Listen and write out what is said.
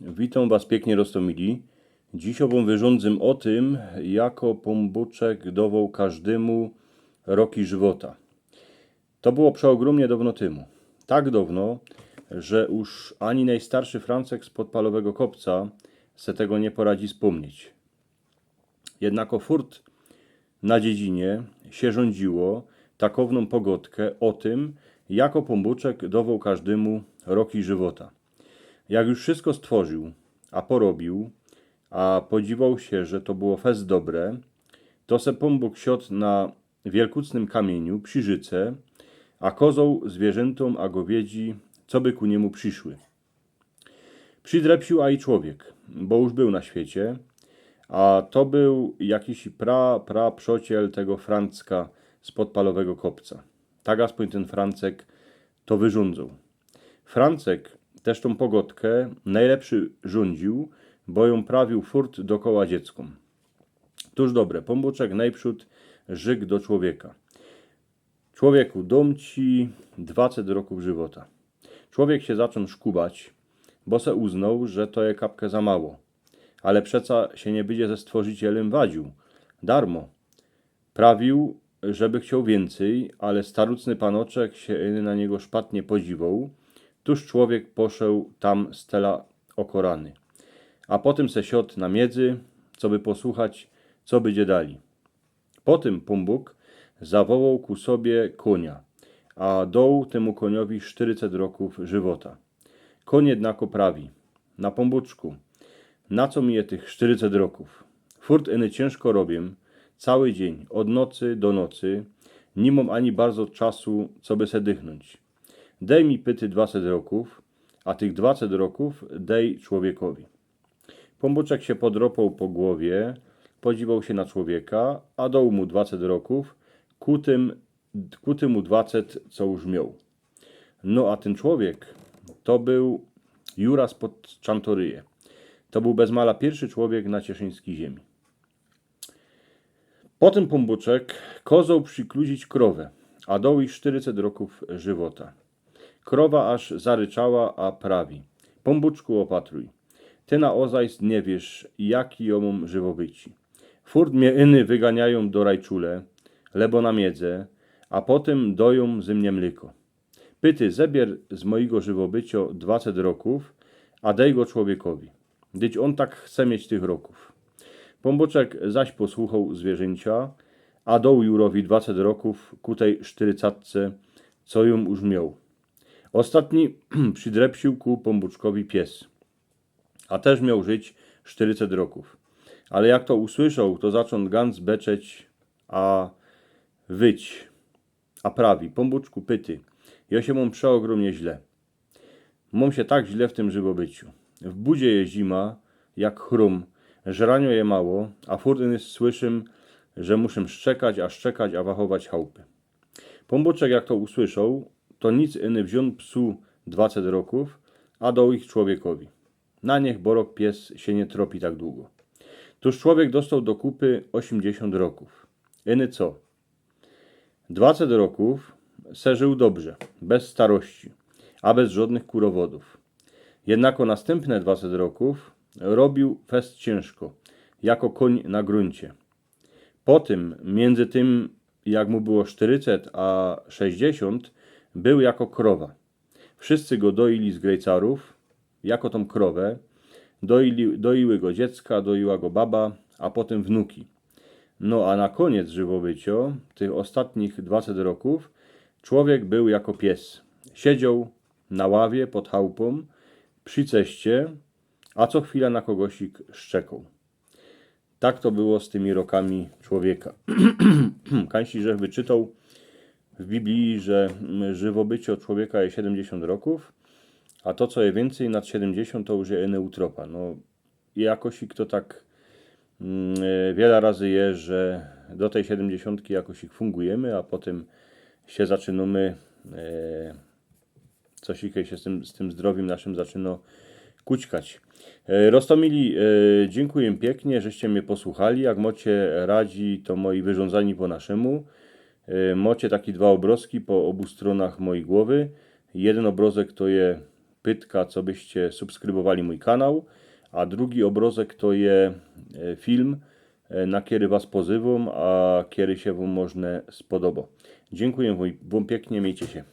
Witam Was pięknie roztomili. Dziś wam wyrządzę o tym, jako Pombuczek dawał każdemu roki żywota. To było przeogromnie dawno temu. Tak dawno, że już ani najstarszy Francek z podpalowego kopca se tego nie poradzi wspomnieć. Jednako furt na dziedzinie się rządziło takowną pogodkę o tym, jako Pombuczek dawał każdemu roki żywota. Jak już wszystko stworzył, a porobił, a podziwał się, że to było fest dobre, to se Pombuk siadł na wielkucnym kamieniu przy życe, a kozą, zwierzętom, a gowiedzi, co by ku niemu przyszły. Przydrepsił a i człowiek, bo już był na świecie, a to był jakiś przociel tego Francka z podpalowego kopca. Tak aspoň ten Francek to wyrządzał. Francek też tą pogodkę najlepszy rządził, bo ją prawił furt dokoła dzieckom. Tuż dobre, Pombuczek najprzód rzekł do człowieka. Człowieku, dom ci 20 roków żywota. Człowiek się zaczął szkubać, bo se uznał, że to je kapkę za mało. Ale przeca się nie będzie ze stworzycielem wadził. Darmo. Prawił, żeby chciał więcej, ale starucny panoczek się na niego szpatnie podziwał. Tuż człowiek poszedł tam stela okorany. A potem se siadł na miedzy, co by posłuchać, co będzie dali. Potem Pombuk zawołał ku sobie konia, a dał temu koniowi 40 roków żywota. Koń jednako prawi. Na Pombuczku, na co mi je tych 40 roków? Furt eny ciężko robię, cały dzień, od nocy do nocy, nie mam ani bardzo czasu, co by se dychnąć. Daj mi pyty 20 roków, a tych 20 roków daj człowiekowi. Pombuczek się podropał po głowie, podziwał się na człowieka, a dał mu 20 roków, ku temu 20, co już miał. No a ten człowiek to był Juras pod Czantoryje. To był bez mala pierwszy człowiek na cieszyńskiej ziemi. Potem Pombuczek kozał przykluzić krowę, a dał jej 40 roków żywota. Krowa aż zaryczała, a prawi. Pombuczku opatruj. Ty na ozajst nie wiesz, jaki ją mam żywobyci. Furt mnie iny wyganiają do rajczule, lebo na miedzę, a potem doją ze mnie mleko. Pyty, zebier z mojego żywobycia 20 roków, a daj go człowiekowi. Dyć on tak chce mieć tych roków. Pombuczek zaś posłuchał zwierzęcia, a dał Jurowi 20 roków ku tej 40, co ją już miał. Ostatni przydrepsił ku Pombuczkowi pies, a też miał żyć 40 roków. Ale jak to usłyszał, to zaczął ganz beczeć, a wyć, a prawi. Pombuczku, pyty, ja się mam przeogromnie źle. Mam się tak źle w tym żywobyciu. W budzie je zima, jak chrum, żranio je mało, a furtyny słyszym, że muszę szczekać, a wachować chałupy. Pombuczek jak to usłyszał, to nic iny wziął psu 20 roków, a dał ich człowiekowi. Na niech borok pies się nie tropi tak długo. Tuż człowiek dostał do kupy 80 roków. Iny co? 20 roków se żył dobrze, bez starości, a bez żadnych kurowodów. Jednako następne 20 roków robił fest ciężko, jako koń na gruncie. Potem, między tym jak mu było 40 a 60, był jako krowa. Wszyscy go doili z grejcarów, jako tą krowę. Doiły go dziecka, doiła go baba, a potem wnuki. No a na koniec żywobycia, tych ostatnich 20 roków, człowiek był jako pies. Siedział na ławie pod chałupą, przy ceście, a co chwila na kogosik szczekał. Tak to było z tymi rokami człowieka. Kańśliżech wyczytał w Biblii, że żywobycie człowieka jest 70 roków, a to, co je więcej nad 70, to już jest neutropa. No, jakoś to tak wiele razy jest, że do tej 70 jakoś ich fungujemy, a potem się zaczynamy, coś się z tym zdrowiem naszym zaczyna kućkać. Roztomili, dziękuję pięknie, żeście mnie posłuchali. Jak macie radzi, to moi wyrządzani po naszemu. Macie takie dwa obrazki po obu stronach mojej głowy. Jeden obrazek to je pytka, co byście subskrybowali mój kanał, a drugi obrazek to je film, na który was pozywam, a który się wam można spodoba. Dziękuję wam pięknie, miejcie się.